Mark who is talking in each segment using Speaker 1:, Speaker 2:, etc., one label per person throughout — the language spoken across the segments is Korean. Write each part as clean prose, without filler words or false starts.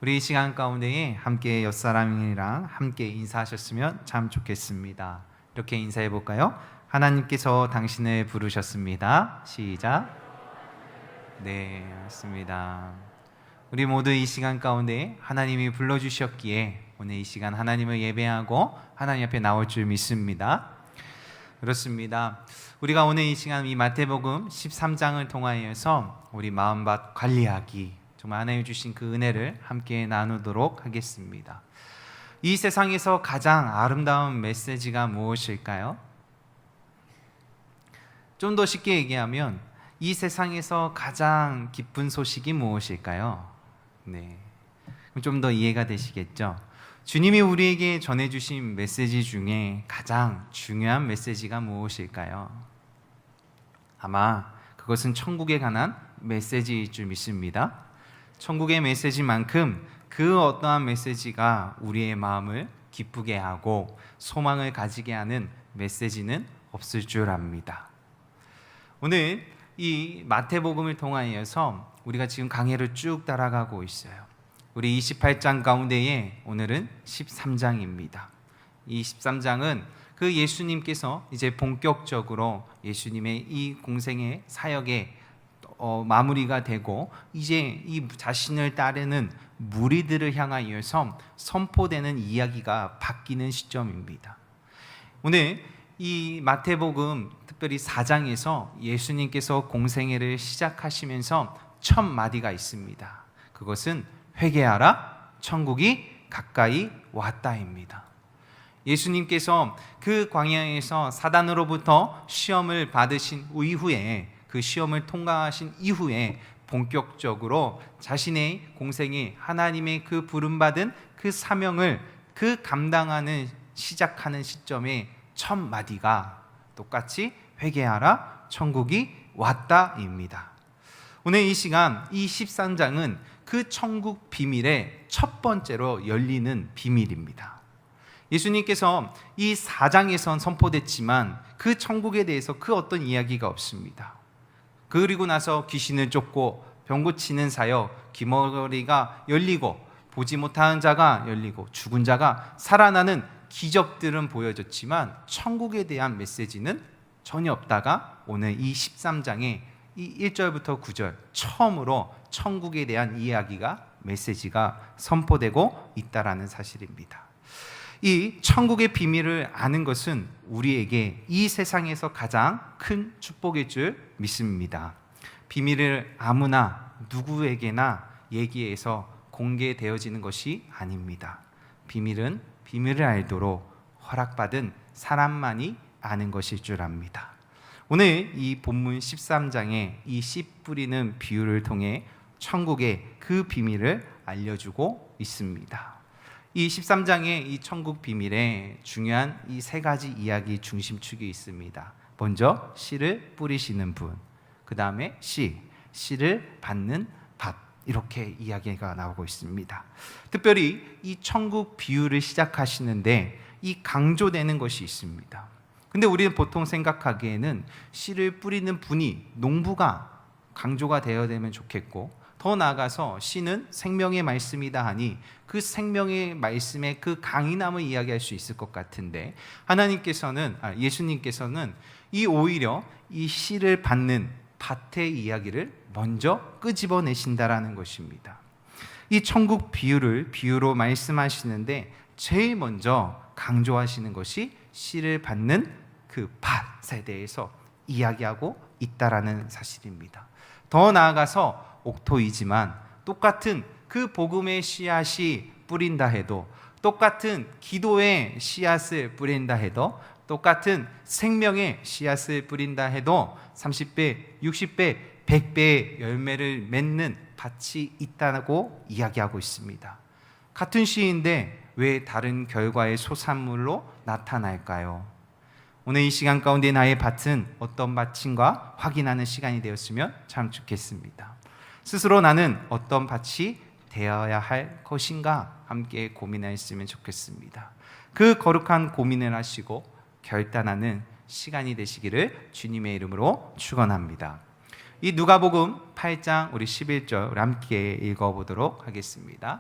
Speaker 1: 우리 이 시간 가운데에 함께 옆사람이랑 함께 인사하셨으면 참 좋겠습니다. 이렇게 인사해 볼까요? 하나님께서 당신을 부르셨습니다. 시작. 네, 맞습니다. 우리 모두 이 시간 가운데 하나님이 불러주셨기에 오늘 이 시간 하나님을 예배하고 하나님 앞에 나올 줄 믿습니다. 그렇습니다. 우리가 오늘 이 시간 이 마태복음 13장을 통하여서 우리 마음밭 관리하기, 정말 하나님 주신 그 은혜를 함께 나누도록 하겠습니다. 이 세상에서 가장 아름다운 메시지가 무엇일까요? 좀 더 쉽게 얘기하면 이 세상에서 가장 기쁜 소식이 무엇일까요? 네, 좀 더 이해가 되시겠죠? 주님이 우리에게 전해주신 메시지 중에 가장 중요한 메시지가 무엇일까요? 아마 그것은 천국에 관한 메시지일 줄 믿습니다. 천국의 메시지만큼 그 어떠한 메시지가 우리의 마음을 기쁘게 하고 소망을 가지게 하는 메시지는 없을 줄 압니다. 오늘 이 마태복음을 통하여서 우리가 지금 강해를 쭉 따라가고 있어요. 우리 28장 가운데에 오늘은 13장입니다. 이 13장은 그 예수님께서 이제 본격적으로 예수님의 이 공생의 사역의 마무리가 되고 이제 이 자신을 따르는 무리들을 향하여서 선포되는 이야기가 바뀌는 시점입니다. 오늘 이 마태복음 특별히 4장에서 예수님께서 공생애를 시작하시면서 첫 마디가 있습니다. 그것은 회개하라, 천국이 가까이 왔다입니다. 예수님께서 그 광야에서 사단으로부터 시험을 받으신 이후에 그 시험을 통과하신 이후에 본격적으로 자신의 공생이 하나님의 그 부름받은 그 사명을 그 감당하는 시작하는 시점에 첫 마디가 똑같이 회개하라, 천국이 왔다입니다. 오늘 이 시간 이 13장은 그 천국 비밀의 첫 번째로 열리는 비밀입니다. 예수님께서 이 4장에선 선포됐지만 그 천국에 대해서 그 어떤 이야기가 없습니다. 그리고 나서 귀신을 쫓고 병 고치는 사역, 귀머거리가 열리고 보지 못하는 자가 열리고 죽은 자가 살아나는 기적들은 보여졌지만 천국에 대한 메시지는 전혀 없다가 오늘 이 13장에 이 1절부터 9절 처음으로 천국에 대한 이야기가 메시지가 선포되고 있다라는 사실입니다. 이 천국의 비밀을 아는 것은 우리에게 이 세상에서 가장 큰 축복일 줄 믿습니다. 비밀을 아무나 누구에게나 얘기해서 공개되어지는 것이 아닙니다. 비밀은 비밀을 알도록 허락받은 사람만이 아는 것일 줄 압니다. 오늘 이 본문 13장의 이 씨 뿌리는 비유를 통해 천국의 그 비밀을 알려주고 있습니다. 이 13장의 이 천국 비밀에 중요한 이 세 가지 이야기 중심축이 있습니다. 먼저 씨를 뿌리시는 분, 그 다음에 씨를 받는 밭, 이렇게 이야기가 나오고 있습니다. 특별히 이 천국 비유를 시작하시는데 이 강조되는 것이 있습니다. 근데 우리는 보통 생각하기에는 씨를 뿌리는 분이 농부가 강조가 되어야 되면 좋겠고, 더 나아가서 씨는 생명의 말씀이다 하니 그 생명의 말씀의 그 강인함을 이야기할 수 있을 것 같은데, 예수님께서는 이 오히려 이 씨를 받는 밭의 이야기를 먼저 끄집어내신다라는 것입니다. 이 천국 비유로 말씀하시는데 제일 먼저 강조하시는 것이 씨를 받는 그 밭에 대해서 이야기하고 있다라는 사실입니다. 더 나아가서 옥토이지만 똑같은 그 복음의 씨앗이 뿌린다 해도, 똑같은 기도의 씨앗을 뿌린다 해도, 똑같은 생명의 씨앗을 뿌린다 해도 30배, 60배, 100배의 열매를 맺는 밭이 있다고 이야기하고 있습니다. 같은 씨인데 왜 다른 결과의 소산물로 나타날까요? 오늘 이 시간 가운데 나의 밭은 어떤 밭인가 확인하는 시간이 되었으면 참 좋겠습니다. 스스로 나는 어떤 밭이 되어야 할 것인가 함께 고민했으면 좋겠습니다. 그 거룩한 고민을 하시고 결단하는 시간이 되시기를 주님의 이름으로 축원합니다. 이 누가복음 8장 우리 11절 우리 함께 읽어보도록 하겠습니다.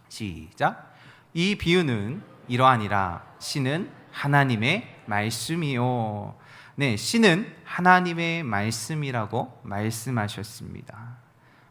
Speaker 1: 시작. 이 비유는 이러하니라. 씨는 하나님의 말씀이요. 네, 씨는 하나님의 말씀이라고 말씀하셨습니다.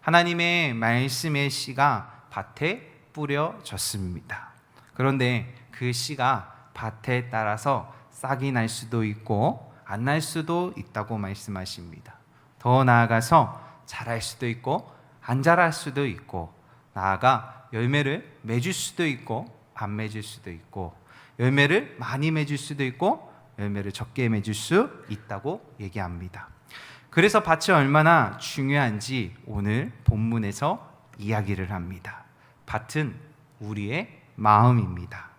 Speaker 1: 하나님의 말씀의 씨가 밭에 뿌려졌습니다. 그런데 그 씨가 밭에 따라서 싹이 날 수도 있고 안 날 수도 있다고 말씀하십니다. 더 나아가서 자랄 수도 있고 안 자랄 수도 있고, 나아가 열매를 맺을 수도 있고 안 맺을 수도 있고, 열매를 많이 맺을 수도 있고 열매를 적게 맺을 수 있다고 얘기합니다. 그래서 밭이 얼마나 중요한지 오늘 본문에서 이야기를 합니다. 밭은 우리의 마음입니다.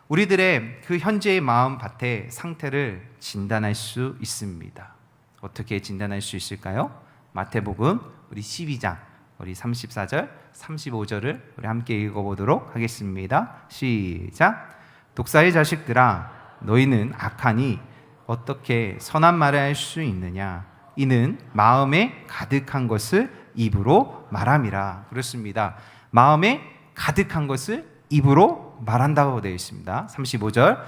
Speaker 1: 우리들의 그 현재의 마음 밭의 상태를 진단할 수 있습니다. 어떻게 진단할 수 있을까요? 마태복음 우리 12장 우리 34절 35절을 우리 함께 읽어보도록 하겠습니다. 시작. 독사의 자식들아, 너희는 악하니 어떻게 선한 말을 할 수 있느냐? 이는 마음에 가득한 것을 입으로 말함이라. 그렇습니다. 마음에 가득한 것을 입으로 말한다고 되어 있습니다. 35절.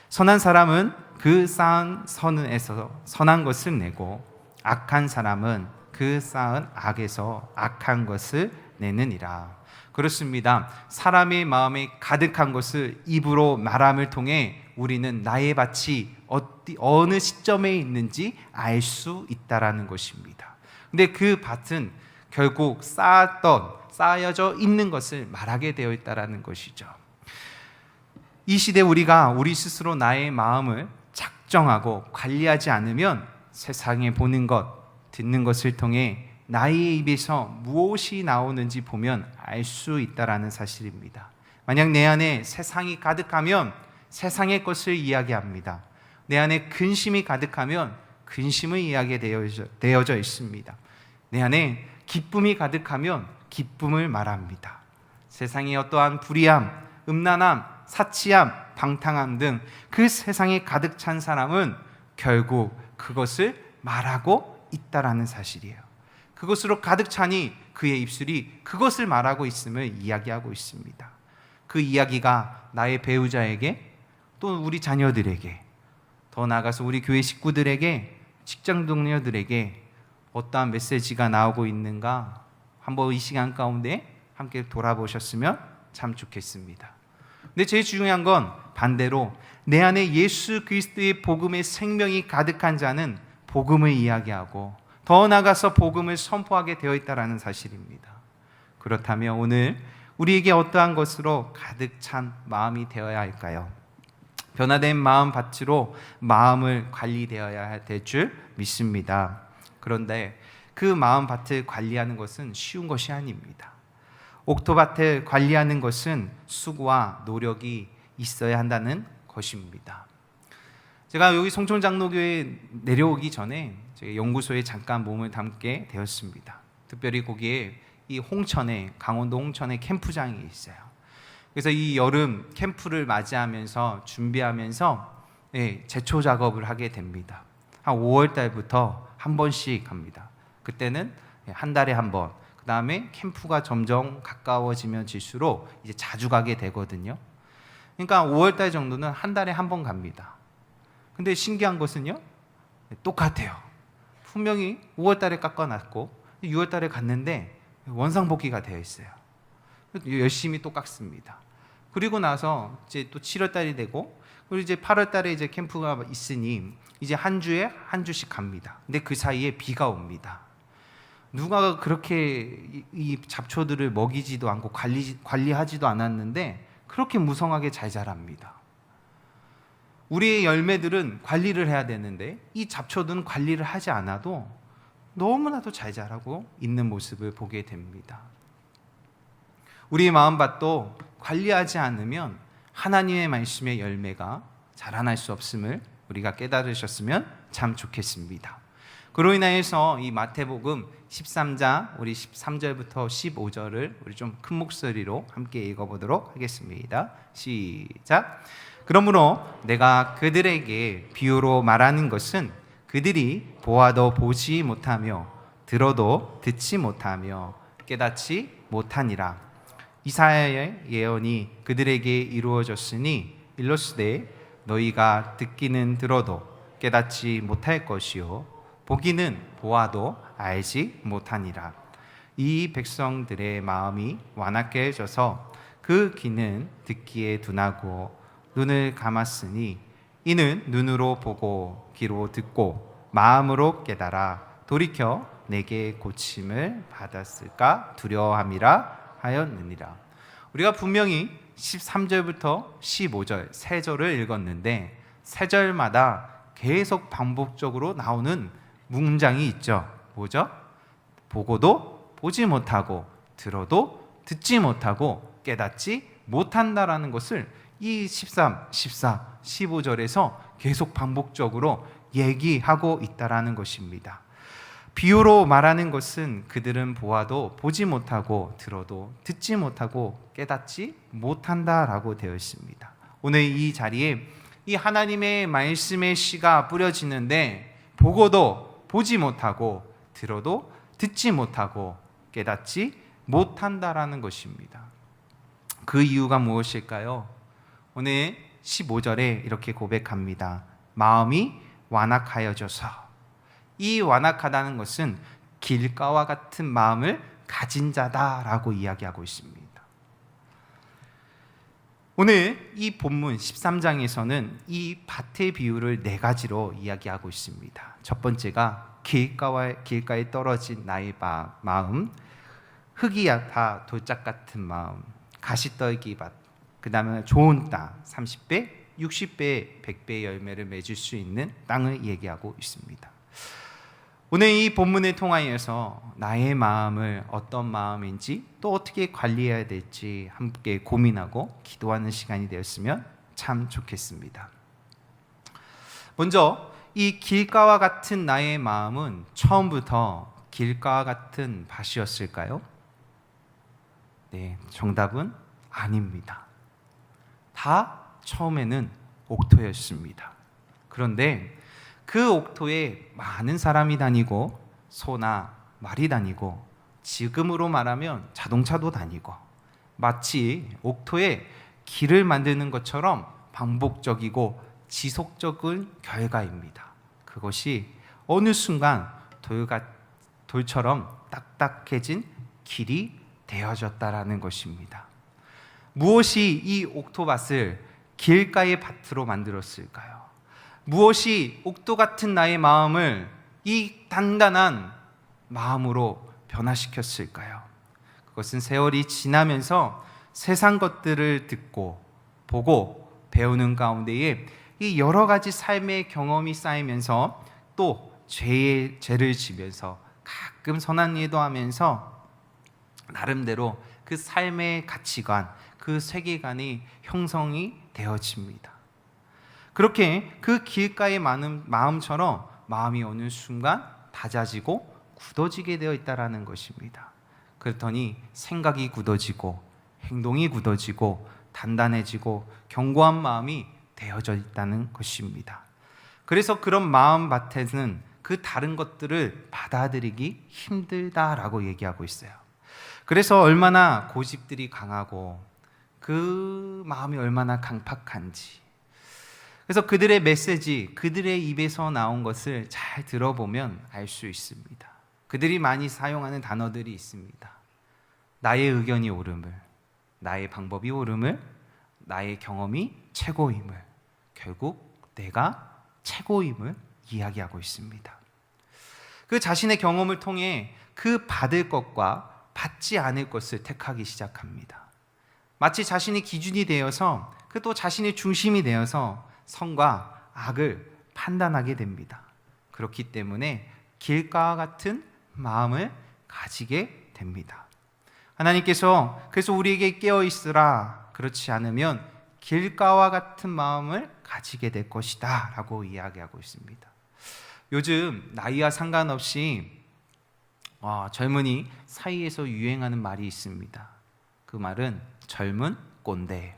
Speaker 1: 선한 사람은 그 쌓은 선에서 선한 것을 내고 악한 사람은 그 쌓은 악에서 악한 것을 내느니라. 그렇습니다. 사람의 마음에 가득한 것을 입으로 말함을 통해 우리는 나의 밭이 어느 시점에 있는지 알 수 있다라는 것입니다. 근데 그 밭은 결국 쌓여져 있는 것을 말하게 되어 있다라는 것이죠. 이 시대 우리가 우리 스스로 나의 마음을 작정하고 관리하지 않으면 세상에 보는 것, 듣는 것을 통해 나의 입에서 무엇이 나오는지 보면 알 수 있다라는 사실입니다. 만약 내 안에 세상이 가득하면 세상의 것을 이야기합니다. 내 안에 근심이 가득하면 근심을 이야기되어져 있습니다. 내 안에 기쁨이 가득하면 기쁨을 말합니다. 세상의 어떠한 불의함, 음란함, 사치함, 방탕함 등 그 세상에 가득 찬 사람은 결국 그것을 말하고 있다라는 사실이에요. 그것으로 가득 차니 그의 입술이 그것을 말하고 있음을 이야기하고 있습니다. 그 이야기가 나의 배우자에게, 또 우리 자녀들에게, 더 나아가서 우리 교회 식구들에게, 직장 동료들에게 어떠한 메시지가 나오고 있는가 한번 이 시간 가운데 함께 돌아보셨으면 참 좋겠습니다. 근데 제일 중요한 건 반대로 내 안에 예수 그리스도의 복음의 생명이 가득한 자는 복음을 이야기하고 더 나아가서 복음을 선포하게 되어 있다는 사실입니다. 그렇다면 오늘 우리에게 어떠한 것으로 가득 찬 마음이 되어야 할까요? 변화된 마음 밭으로 마음을 관리되어야 될 줄 믿습니다. 그런데 그 마음 밭을 관리하는 것은 쉬운 것이 아닙니다. 옥토밭을 관리하는 것은 수고와 노력이 있어야 한다는 것입니다. 제가 여기 송촌장로교에 내려오기 전에 제가 연구소에 잠깐 몸을 담게 되었습니다. 특별히 거기에 이 홍천에, 강원도 홍천에 캠프장이 있어요. 그래서 이 여름 캠프를 맞이하면서 준비하면서 제초 작업을 하게 됩니다. 한 5월 달부터 한 번씩 합니다. 그때는 한 달에 한 번. 그 다음에 캠프가 점점 가까워지면 질수록 이제 자주 가게 되거든요. 그러니까 5월 달 정도는 한 달에 한 번 갑니다. 근데 신기한 것은요, 똑같아요. 분명히 5월 달에 깎아놨고 6월 달에 갔는데 원상복귀가 되어 있어요. 열심히 또 깎습니다. 그리고 나서 이제 또 7월 달이 되고, 그리고 이제 8월 달에 이제 캠프가 있으니 이제 한 주에 한 주씩 갑니다. 근데 그 사이에 비가 옵니다. 누가 그렇게 이 잡초들을 먹이지도 않고 관리하지도 않았는데 그렇게 무성하게 잘 자랍니다. 우리의 열매들은 관리를 해야 되는데 이 잡초들은 관리를 하지 않아도 너무나도 잘 자라고 있는 모습을 보게 됩니다. 우리의 마음밭도 관리하지 않으면 하나님의 말씀의 열매가 자라날 수 없음을 우리가 깨달으셨으면 참 좋겠습니다. 그로 인하여서 이 마태복음 13장 우리 13절부터 15절을 우리 좀 큰 목소리로 함께 읽어보도록 하겠습니다. 시작. 그러므로 내가 그들에게 비유로 말하는 것은 그들이 보아도 보지 못하며 들어도 듣지 못하며 깨닫지 못하니라. 이사야의 예언이 그들에게 이루어졌으니 일러스되 너희가 듣기는 들어도 깨닫지 못할 것이요 보기는 보아도 알지 못하니라. 이 백성들의 마음이 완악해 져서 그 귀는 듣기에 둔하고 눈을 감았으니 이는 눈으로 보고 귀로 듣고 마음으로 깨달아 돌이켜 내게 고침을 받았을까 두려워함이라 하였느니라. 우리가 분명히 13절부터 15절 세 절을 읽었는데 세 절마다 계속 반복적으로 나오는 문장이 있죠. 뭐죠? 보고도 보지 못하고 들어도 듣지 못하고 깨닫지 못한다라는 것을 이 13, 14, 15절에서 계속 반복적으로 얘기하고 있다라는 것입니다. 비유로 말하는 것은 그들은 보아도 보지 못하고 들어도 듣지 못하고 깨닫지 못한다라고 되어 있습니다. 오늘 이 자리에 이 하나님의 말씀의 씨가 뿌려지는데 보고도 보지 못하고 들어도 듣지 못하고 깨닫지 못한다라는 것입니다. 그 이유가 무엇일까요? 오늘 15절에 이렇게 고백합니다. 마음이 완악하여져서. 이 완악하다는 것은 길가와 같은 마음을 가진 자다라고 이야기하고 있습니다. 오늘 이 본문 13장에서는 이 밭의 비유를 네 가지로 이야기하고 있습니다. 첫 번째가 길가에 떨어진 나의 마음, 흙이 다 돌짝 같은 마음, 가시떨기 밭, 그 다음에 좋은 땅, 30배, 60배, 100배의 열매를 맺을 수 있는 땅을 얘기하고 있습니다. 오늘 이 본문을 통하여서 나의 마음을 어떤 마음인지 또 어떻게 관리해야 될지 함께 고민하고 기도하는 시간이 되었으면 참 좋겠습니다. 먼저 이 길가와 같은 나의 마음은 처음부터 길가와 같은 밭이었을까요? 네, 정답은 아닙니다. 다 처음에는 옥토였습니다. 그런데 그 옥토에 많은 사람이 다니고 소나 말이 다니고 지금으로 말하면 자동차도 다니고 마치 옥토에 길을 만드는 것처럼 반복적이고 지속적인 결과입니다. 그것이 어느 순간 돌처럼 딱딱해진 길이 되어졌다라는 것입니다. 무엇이 이 옥토밭을 길가의 밭으로 만들었을까요? 무엇이 옥토 같은 나의 마음을 이 단단한 마음으로 변화시켰을까요? 그것은 세월이 지나면서 세상 것들을 듣고 보고 배우는 가운데에 이 여러 가지 삶의 경험이 쌓이면서 또 죄를 지면서 가끔 선한 일도 하면서 나름대로 그 삶의 가치관, 그 세계관이 형성이 되어집니다. 그렇게 그 길가의 많은 마음처럼 마음이 어느 순간 낮아지고 굳어지게 되어 있다는 것입니다. 그렇더니 생각이 굳어지고 행동이 굳어지고 단단해지고 견고한 마음이 되어져 있다는 것입니다. 그래서 그런 마음밭에는 그 다른 것들을 받아들이기 힘들다라고 얘기하고 있어요. 그래서 얼마나 고집들이 강하고 그 마음이 얼마나 강팍한지, 그래서 그들의 메시지, 그들의 입에서 나온 것을 잘 들어보면 알 수 있습니다. 그들이 많이 사용하는 단어들이 있습니다. 나의 의견이 옳음을, 나의 방법이 옳음을, 나의 경험이 최고임을, 결국 내가 최고임을 이야기하고 있습니다. 그 자신의 경험을 통해 그 받을 것과 받지 않을 것을 택하기 시작합니다. 마치 자신이 기준이 되어서 그 또 자신의 중심이 되어서 선과 악을 판단하게 됩니다. 그렇기 때문에 길가와 같은 마음을 가지게 됩니다. 하나님께서 그래서 우리에게 깨어 있으라, 그렇지 않으면 길가와 같은 마음을 가지게 될 것이다 라고 이야기하고 있습니다. 요즘 나이와 상관없이 젊은이 사이에서 유행하는 말이 있습니다. 그 말은 젊은 꼰대예요.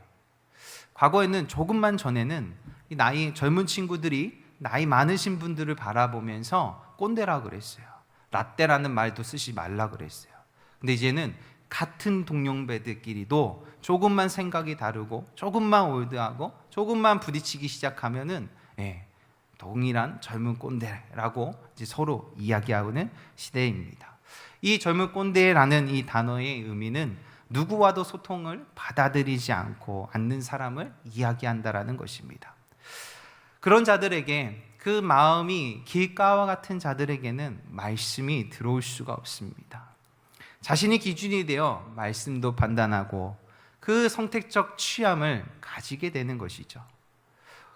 Speaker 1: 과거에는 조금만 전에는 이 젊은 친구들이 나이 많으신 분들을 바라보면서 꼰대라고 그랬어요. 라떼라는 말도 쓰지 말라 그랬어요. 근데 이제는 같은 동년배들끼리도 조금만 생각이 다르고 조금만 올드하고 조금만 부딪히기 시작하면은 동일한 젊은 꼰대라고 이제 서로 이야기하는 시대입니다. 이 젊은 꼰대라는 이 단어의 의미는 누구와도 소통을 받아들이지 않는 사람을 이야기한다라는 것입니다. 그런 자들에게, 그 마음이 길가와 같은 자들에게는 말씀이 들어올 수가 없습니다. 자신이 기준이 되어 말씀도 판단하고 그 선택적 취함을 가지게 되는 것이죠.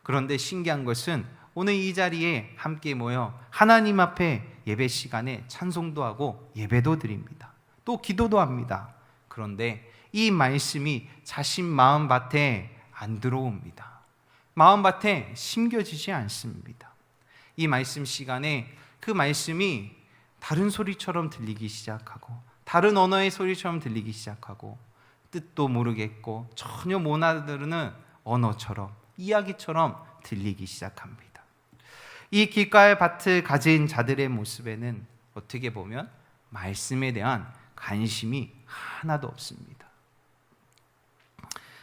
Speaker 1: 그런데 신기한 것은 오늘 이 자리에 함께 모여 하나님 앞에 예배 시간에 찬송도 하고 예배도 드립니다. 또 기도도 합니다. 그런데 이 말씀이 자신 마음밭에 안 들어옵니다. 마음밭에 심겨지지 않습니다. 이 말씀 시간에 그 말씀이 다른 소리처럼 들리기 시작하고 다른 언어의 소리처럼 들리기 시작하고 뜻도 모르겠고 전혀 못 알아듣는 언어처럼 이야기처럼 들리기 시작합니다. 이 길가의 밭을 가진 자들의 모습에는 어떻게 보면 말씀에 대한 관심이 하나도 없습니다.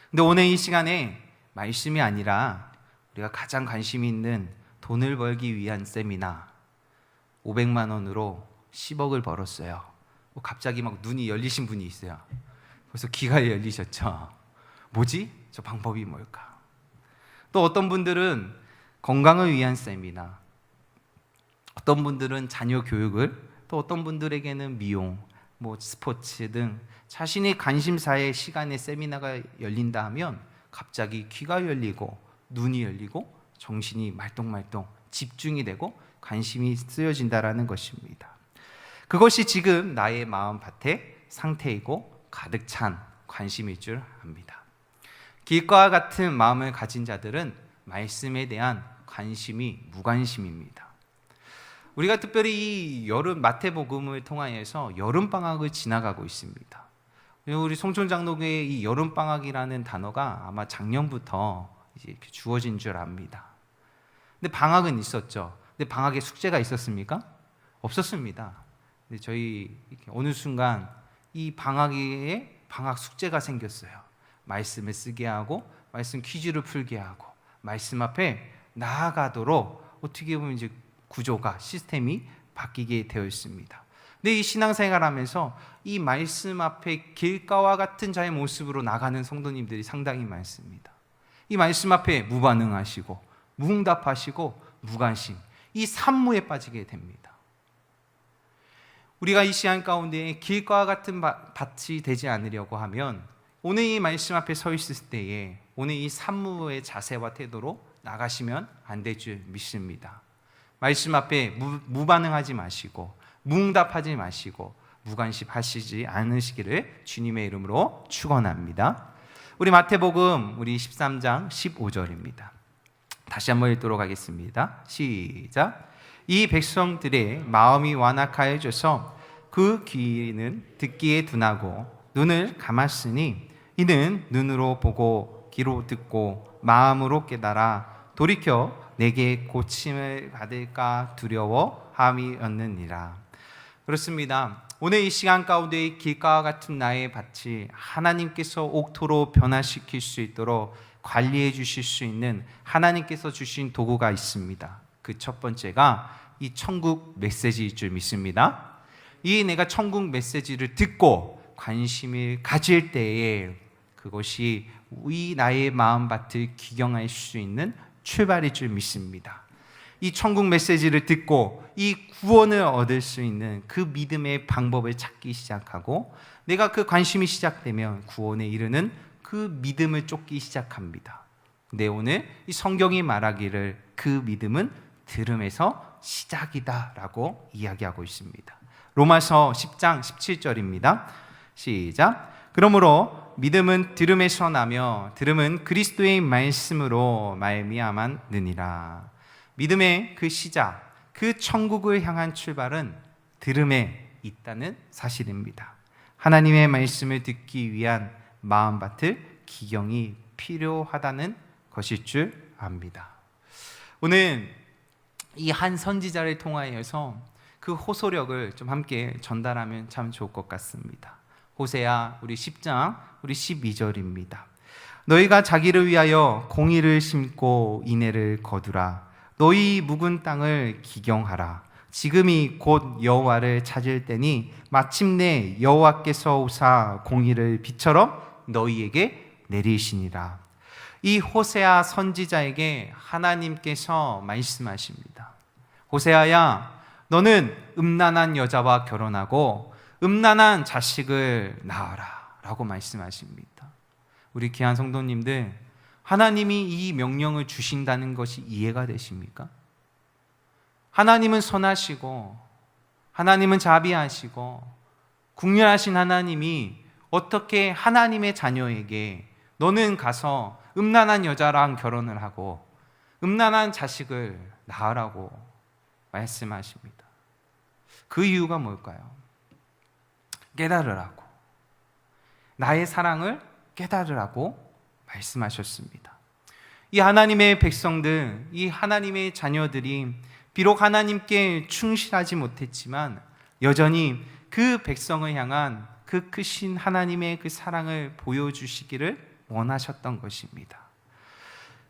Speaker 1: 근데 오늘 이 시간에 말씀이 아니라 우리가 가장 관심이 있는 돈을 벌기 위한 세미나, 500만 원으로 10억을 벌었어요. 갑자기 막 눈이 열리신 분이 있어요. 벌써 귀가 열리셨죠? 뭐지? 저 방법이 뭘까? 또 어떤 분들은 건강을 위한 세미나, 어떤 분들은 자녀 교육을, 또 어떤 분들에게는 미용, 스포츠 등 자신의 관심사의 시간에 세미나가 열린다 하면 갑자기 귀가 열리고 눈이 열리고 정신이 말똥말똥 집중이 되고 관심이 쓰여진다라는 것입니다. 그것이 지금 나의 마음밭의 상태이고 가득 찬 관심일 줄 압니다. 길가와 같은 마음을 가진 자들은 말씀에 대한 관심이 무관심입니다. 우리가 특별히 이 여름 마태복음을 통하여서 여름방학을 지나가고 있습니다. 우리 송촌장로교의 이 여름방학이라는 단어가 아마 작년부터 이제 이렇게 주어진 줄 압니다. 근데 방학은 있었죠. 근데 방학에 숙제가 있었습니까? 없었습니다. 근데 저희 어느 순간 이 방학에 방학 숙제가 생겼어요. 말씀을 쓰게 하고 말씀 퀴즈를 풀게 하고 말씀 앞에 나아가도록 어떻게 보면 이제 구조가 시스템이 바뀌게 되어 있습니다. 근데 이 신앙생활 하면서 이 말씀 앞에 길가와 같은 자의 모습으로 나가는 성도님들이 상당히 많습니다. 이 말씀 앞에 무반응하시고 무응답하시고 무관심, 이 산무에 빠지게 됩니다. 우리가 이 시간 가운데 길가와 같은 밭이 되지 않으려고 하면 오늘 이 말씀 앞에 서 있을 때에 오늘 이 산무의 자세와 태도로 나가시면 안 될 줄 믿습니다. 말씀 앞에 무반응하지 마시고 무응답하지 마시고 무관심하시지 않으시기를 주님의 이름으로 축원합니다. 우리 마태복음 우리 13장 15절입니다. 다시 한번 읽도록 하겠습니다. 시작. 이 백성들의 마음이 완악하여져서 그 귀는 듣기에 둔하고 눈을 감았으니 이는 눈으로 보고 귀로 듣고 마음으로 깨달아 돌이켜 내게 고침을 받을까 두려워함이었느니라. 그렇습니다. 오늘 이 시간 가운데 길가와 같은 나의 밭이 하나님께서 옥토로 변화시킬 수 있도록 관리해 주실 수 있는 하나님께서 주신 도구가 있습니다. 그 첫 번째가 이 천국 메시지일 줄 믿습니다. 이 내가 천국 메시지를 듣고 관심을 가질 때에 그것이 이 나의 마음밭을 기경할 수 있는 출발일 줄 믿습니다. 이 천국 메시지를 듣고 이 구원을 얻을 수 있는 그 믿음의 방법을 찾기 시작하고 내가 그 관심이 시작되면 구원에 이르는 그 믿음을 쫓기 시작합니다. 근데 오늘 이 성경이 말하기를 그 믿음은 들음에서 시작이다라고 이야기하고 있습니다. 로마서 10장 17절입니다. 시작. 그러므로 믿음은 들음에서 나며 들음은 그리스도의 말씀으로 말미암았느니라. 믿음의 그 시작, 그 천국을 향한 출발은 들음에 있다는 사실입니다. 하나님의 말씀을 듣기 위한 마음밭을 기경이 필요하다는 것일 줄 압니다. 오늘 이 한 선지자를 통하여서 그 호소력을 좀 함께 전달하면 참 좋을 것 같습니다. 호세아 우리 10장 우리 12절입니다. 너희가 자기를 위하여 공의를 심고 인애를 거두라. 너희 묵은 땅을 기경하라. 지금이 곧 여호와를 찾을 때니 마침내 여호와께서 오사 공의를 비처럼 너희에게 내리시니라. 이 호세아 선지자에게 하나님께서 말씀하십니다. 호세아야, 너는 음란한 여자와 결혼하고 음란한 자식을 낳아라 라고 말씀하십니다. 우리 귀한 성도님들, 하나님이 이 명령을 주신다는 것이 이해가 되십니까? 하나님은 선하시고 하나님은 자비하시고 국률하신 하나님이 어떻게 하나님의 자녀에게 너는 가서 음란한 여자랑 결혼을 하고 음란한 자식을 낳으라고 말씀하십니다. 그 이유가 뭘까요? 깨달으라고, 나의 사랑을 깨달으라고 말씀하셨습니다. 이 하나님의 백성들, 이 하나님의 자녀들이 비록 하나님께 충실하지 못했지만 여전히 그 백성을 향한 그 크신 하나님의 그 사랑을 보여주시기를 원하셨던 것입니다.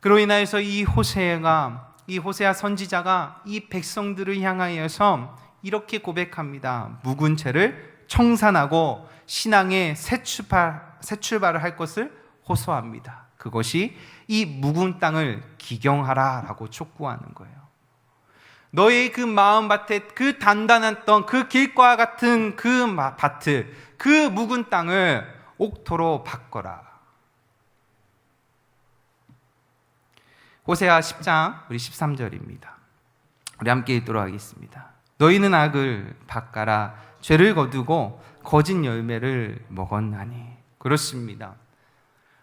Speaker 1: 그로 인하여서 이 호세아 선지자가 이 백성들을 향하여서 이렇게 고백합니다. 묵은 채를 청산하고 신앙의 새 출발을 할 것을 호소합니다. 그것이 이 묵은 땅을 기경하라 라고 촉구하는 거예요. 너의 그 마음밭에 그 단단했던 그 길과 같은 그 밭을, 그 묵은 땅을 옥토로 바꿔라. 호세아 10장 우리 13절입니다. 우리 함께 읽도록 하겠습니다. 너희는 악을 바꿔라. 죄를 거두고 거짓 열매를 먹었나니. 그렇습니다.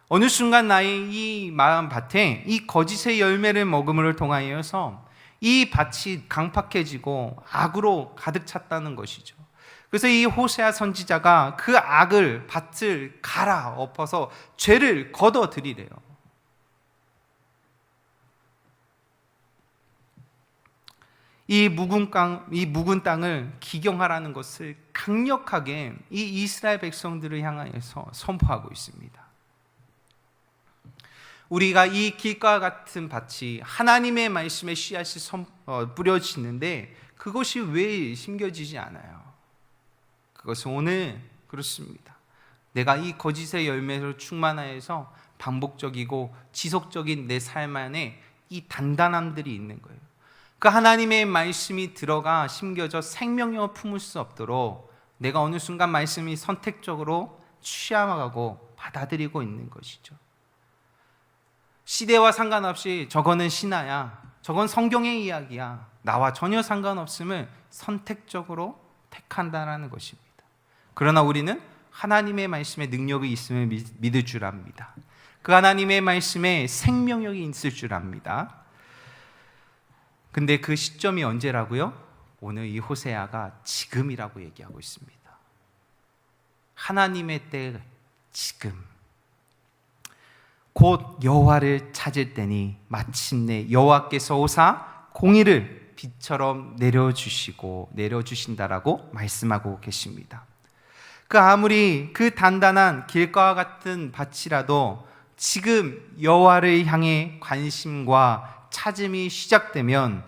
Speaker 1: 어느 순간 나의 이 마음밭에 이 거짓의 열매를 먹음을 통하여서 이 밭이 강팍해지고 악으로 가득 찼다는 것이죠. 그래서 이 호세아 선지자가 그 악을, 밭을 갈아엎어서 죄를 걷어들이래요. 이 묵은 땅을 기경하라는 것을 강력하게 이 이스라엘 백성들을 향하여서 선포하고 있습니다. 우리가 이 길과 같은 밭이 하나님의 말씀의 씨앗이 뿌려지는데 그것이 왜 심겨지지 않아요? 그것은 오늘 그렇습니다. 내가 이 거짓의 열매로 충만하여서 반복적이고 지속적인 내 삶 안에 이 단단함들이 있는 거예요. 그 하나님의 말씀이 들어가 심겨져 생명력을 품을 수 없도록 내가 어느 순간 말씀이 선택적으로 취하고 받아들이고 있는 것이죠. 시대와 상관없이 저거는 신화야, 저건 성경의 이야기야, 나와 전혀 상관없음을 선택적으로 택한다는 것입니다. 그러나 우리는 하나님의 말씀에 능력이 있음을 믿을 줄 압니다. 그 하나님의 말씀에 생명력이 있을 줄 압니다. 근데 그 시점이 언제라고요? 오늘 이 호세아가 지금이라고 얘기하고 있습니다. 하나님의 때 지금. 곧 여호와를 찾을 때니 마침내 여호와께서 오사 공의를 빛처럼 내려주신다라고 말씀하고 계십니다. 그 아무리 그 단단한 길과 같은 밭이라도 지금 여호와를 향해 관심과 찾음이 시작되면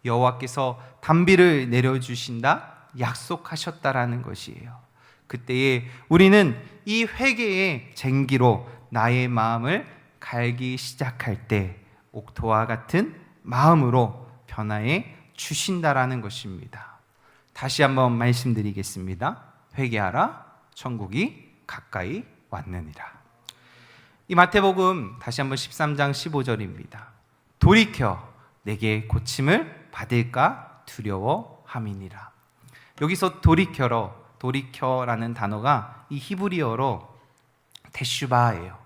Speaker 1: 여호와께서 단비를 내려주신다 약속하셨다라는 것이에요. 그때에 우리는 이 회개의 쟁기로 나의 마음을 갈기 시작할 때 옥토와 같은 마음으로 변화해 주신다라는 것입니다. 다시 한번 말씀드리겠습니다. 회개하라, 천국이 가까이 왔느니라. 이 마태복음 다시 한번 13장 15절입니다. 돌이켜 내게 고침을 받을까 두려워함이니라. 여기서 돌이켜라는 단어가 이 히브리어로 테슈바예요.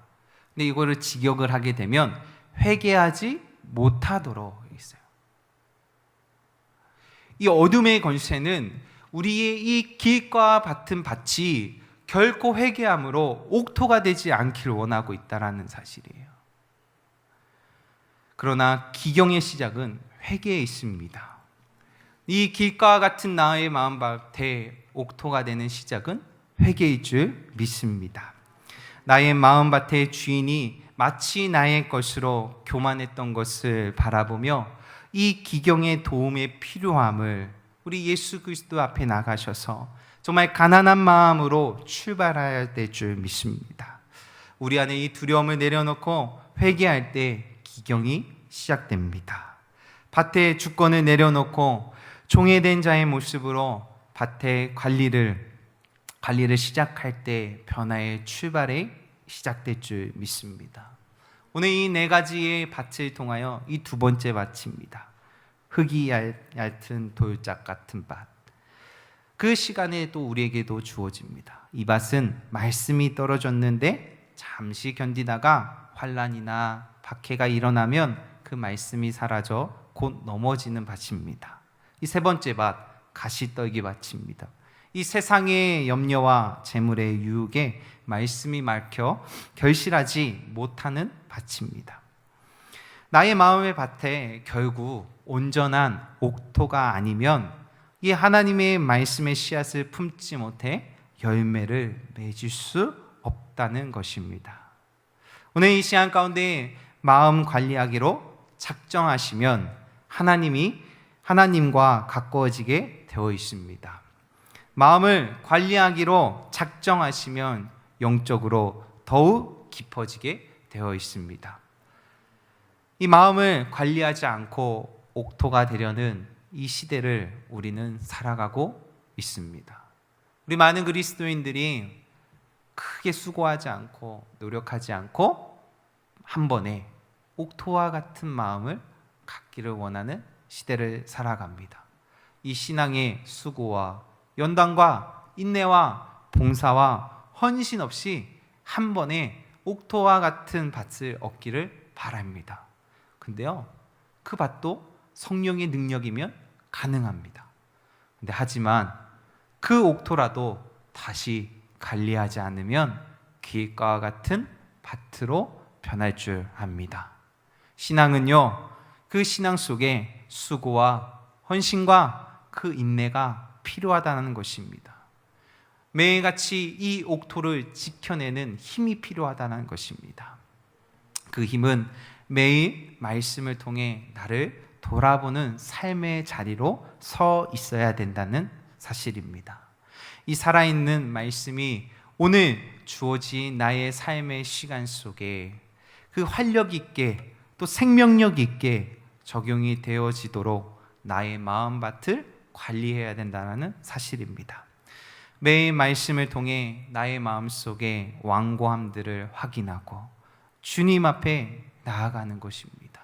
Speaker 1: 근데 이거를 직역을 하게 되면 회개하지 못하도록 있어요. 이 어둠의 권세는 우리의 이 길과 같은 밭이 결코 회개함으로 옥토가 되지 않기를 원하고 있다는 사실이에요. 그러나 기경의 시작은 회개에 있습니다. 이 길과 같은 나의 마음밭에 옥토가 되는 시작은 회개일 줄 믿습니다. 나의 마음밭의 주인이 마치 나의 것으로 교만했던 것을 바라보며 이 기경의 도움의 필요함을 우리 예수 그리스도 앞에 나가셔서 정말 가난한 마음으로 출발해야 될 줄 믿습니다. 우리 안에 이 두려움을 내려놓고 회개할 때 기경이 시작됩니다. 밭의 주권을 내려놓고 종회된 자의 모습으로 밭의 관리를 시작할 때 변화의 출발이 시작될 줄 믿습니다. 오늘 이 네 가지의 밭을 통하여 이 두 번째 밭입니다. 흙이 얇은 돌짝 같은 밭. 그 시간에 또 우리에게도 주어집니다. 이 밭은 말씀이 떨어졌는데 잠시 견디다가 환난이나 박해가 일어나면 그 말씀이 사라져 곧 넘어지는 밭입니다. 이 세 번째 밭, 가시떨기 밭입니다. 이 세상의 염려와 재물의 유혹에 말씀이 막혀 결실하지 못하는 밭입니다. 나의 마음의 밭에 결국 온전한 옥토가 아니면 이 하나님의 말씀의 씨앗을 품지 못해 열매를 맺을 수 없다는 것입니다. 오늘 이 시간 가운데 마음 관리하기로 작정하시면 하나님과 가까워지게 되어 있습니다. 마음을 관리하기로 작정하시면 영적으로 더욱 깊어지게 되어 있습니다. 이 마음을 관리하지 않고 옥토가 되려는 이 시대를 우리는 살아가고 있습니다. 우리 많은 그리스도인들이 크게 수고하지 않고 노력하지 않고 한 번에 옥토와 같은 마음을 갖기를 원하는 시대를 살아갑니다. 이 신앙의 수고와 연단과 인내와 봉사와 헌신 없이 한 번에 옥토와 같은 밭을 얻기를 바랍니다. 근데요, 그 밭도 성령의 능력이면 가능합니다. 근데 하지만 그 옥토라도 다시 관리하지 않으면 길가와 같은 밭으로 변할 줄 압니다. 신앙은요, 그 신앙 속에 수고와 헌신과 그 인내가 필요하다는 것입니다. 매일같이 이 옥토를 지켜내는 힘이 필요하다는 것입니다. 그 힘은 매일 말씀을 통해 나를 돌아보는 삶의 자리로 서 있어야 된다는 사실입니다. 이 살아있는 말씀이 오늘 주어진 나의 삶의 시간 속에 그 활력 있게 또 생명력 있게 적용이 되어지도록 나의 마음밭을 관리해야 된다는 사실입니다. 매일 말씀을 통해 나의 마음속에 완고함들을 확인하고 주님 앞에 나아가는 것입니다.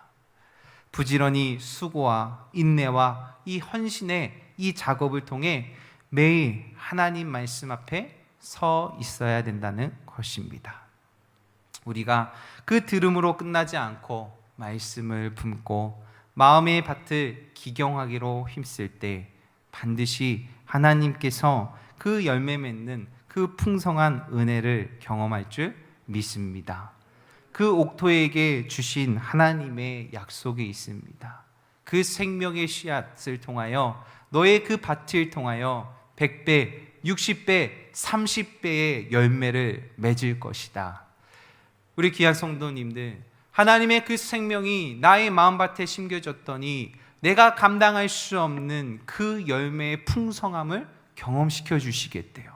Speaker 1: 부지런히 수고와 인내와 이 헌신의 이 작업을 통해 매일 하나님 말씀 앞에 서 있어야 된다는 것입니다. 우리가 그 들음으로 끝나지 않고 말씀을 품고 마음의 밭을 기경하기로 힘쓸 때 반드시 하나님께서 그 열매 맺는 그 풍성한 은혜를 경험할 줄 믿습니다. 그 옥토에게 주신 하나님의 약속이 있습니다. 그 생명의 씨앗을 통하여 너의 그 밭을 통하여 100배, 60배, 30배의 열매를 맺을 것이다. 우리 귀한 성도님들, 하나님의 그 생명이 나의 마음밭에 심겨졌더니 내가 감당할 수 없는 그 열매의 풍성함을 경험시켜 주시겠대요.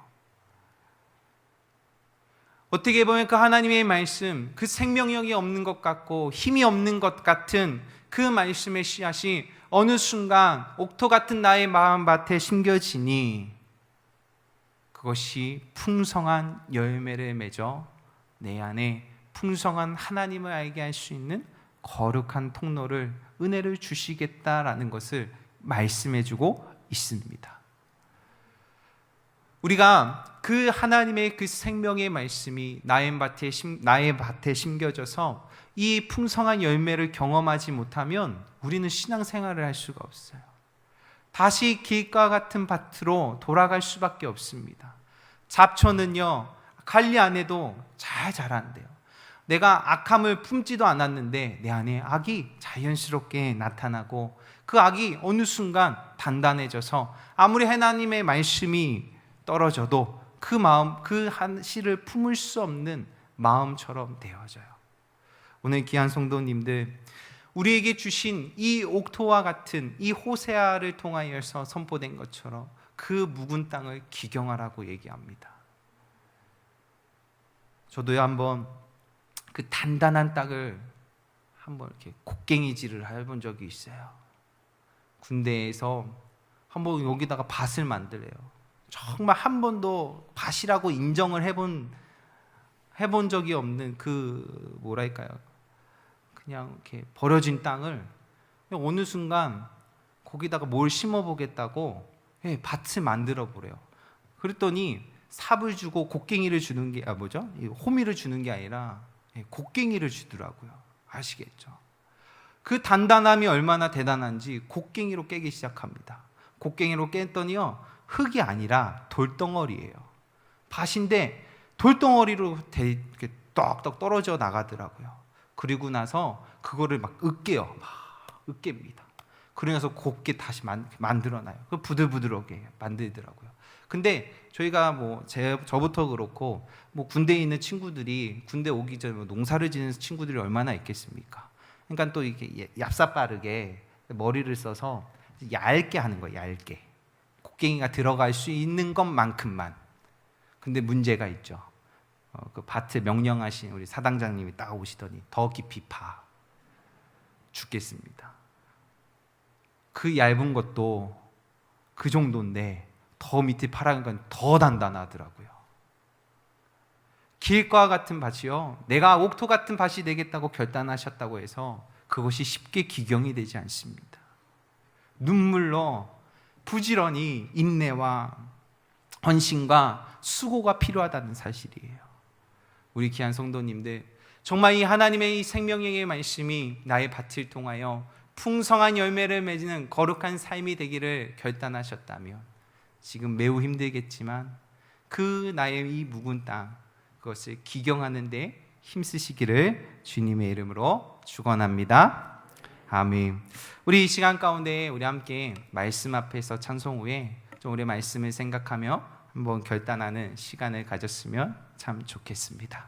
Speaker 1: 어떻게 보면 그 하나님의 말씀, 그 생명력이 없는 것 같고 힘이 없는 것 같은 그 말씀의 씨앗이 어느 순간 옥토 같은 나의 마음밭에 심겨지니 그것이 풍성한 열매를 맺어 내 안에 풍성한 하나님을 알게 할 수 있는 거룩한 통로를, 은혜를 주시겠다라는 것을 말씀해주고 있습니다. 우리가 그 하나님의 그 생명의 말씀이 나의 밭에 심겨져서 이 풍성한 열매를 경험하지 못하면 우리는 신앙생활을 할 수가 없어요. 다시 길가 같은 밭으로 돌아갈 수밖에 없습니다. 잡초는요, 관리 안 해도 잘 자란대요. 내가 악함을 품지도 않았는데 내 안에 악이 자연스럽게 나타나고 그 악이 어느 순간 단단해져서 아무리 하나님의 말씀이 떨어져도 그 마음, 그 한 씨를 품을 수 없는 마음처럼 되어져요. 오늘 귀한 성도님들, 우리에게 주신 이 옥토와 같은 이 호세아를 통하여서 선포된 것처럼 그 묵은 땅을 기경하라고 얘기합니다. 저도요 한번 그 단단한 땅을 한번 이렇게 곡괭이질을 해본 적이 있어요. 군대에서 한번 여기다가 밭을 만들래요. 정말 한 번도 밭이라고 인정을 해본 적이 없는 그 뭐랄까요? 그냥 이렇게 버려진 땅을 그냥 어느 순간 거기다가 뭘 심어보겠다고 밭을 만들어 보래요. 그랬더니 삽을 주고 곡괭이를 주는 게 호미를 주는 게 아니라 곡괭이를 주더라고요. 아시겠죠? 그 단단함이 얼마나 대단한지 곡괭이로 깨기 시작합니다. 곡괭이로 깼더니요 흙이 아니라 돌덩어리예요. 밭인데 돌덩어리로 이렇게 떡떡 떨어져 나가더라고요. 그리고 나서 그거를 막 으깨요. 막 으깹니다. 그러면서 곱게 다시 만들어놔요. 그 부들부들하게 만들더라고요. 근데 저희가 저부터 그렇고 군대에 있는 친구들이 군대 오기 전에 농사를 지는 친구들이 얼마나 있겠습니까? 그러니까 또 이렇게 얍삽빠르게 머리를 써서 얇게 하는 거예요. 얇게 곡괭이가 들어갈 수 있는 것만큼만. 근데 문제가 있죠. 그 밭을 명령하신 우리 사당장님이 딱 오시더니 더 깊이 파. 죽겠습니다. 그 얇은 것도 그 정도인데 더 밑에 파라니까 더 단단하더라고요. 길과 같은 밭이요, 내가 옥토 같은 밭이 되겠다고 결단하셨다고 해서 그것이 쉽게 기경이 되지 않습니다. 눈물로 부지런히 인내와 헌신과 수고가 필요하다는 사실이에요. 우리 귀한 성도님들, 정말 이 하나님의 이 생명의 말씀이 나의 밭을 통하여 풍성한 열매를 맺는 거룩한 삶이 되기를 결단하셨다면 지금 매우 힘들겠지만 그 나의 이 묵은 땅, 그것을 기경하는 데 힘쓰시기를 주님의 이름으로 축원합니다. 아멘. 우리 이 시간 가운데 우리 함께 말씀 앞에서 찬송 후에 좀 우리 말씀을 생각하며 한번 결단하는 시간을 가졌으면 참 좋겠습니다.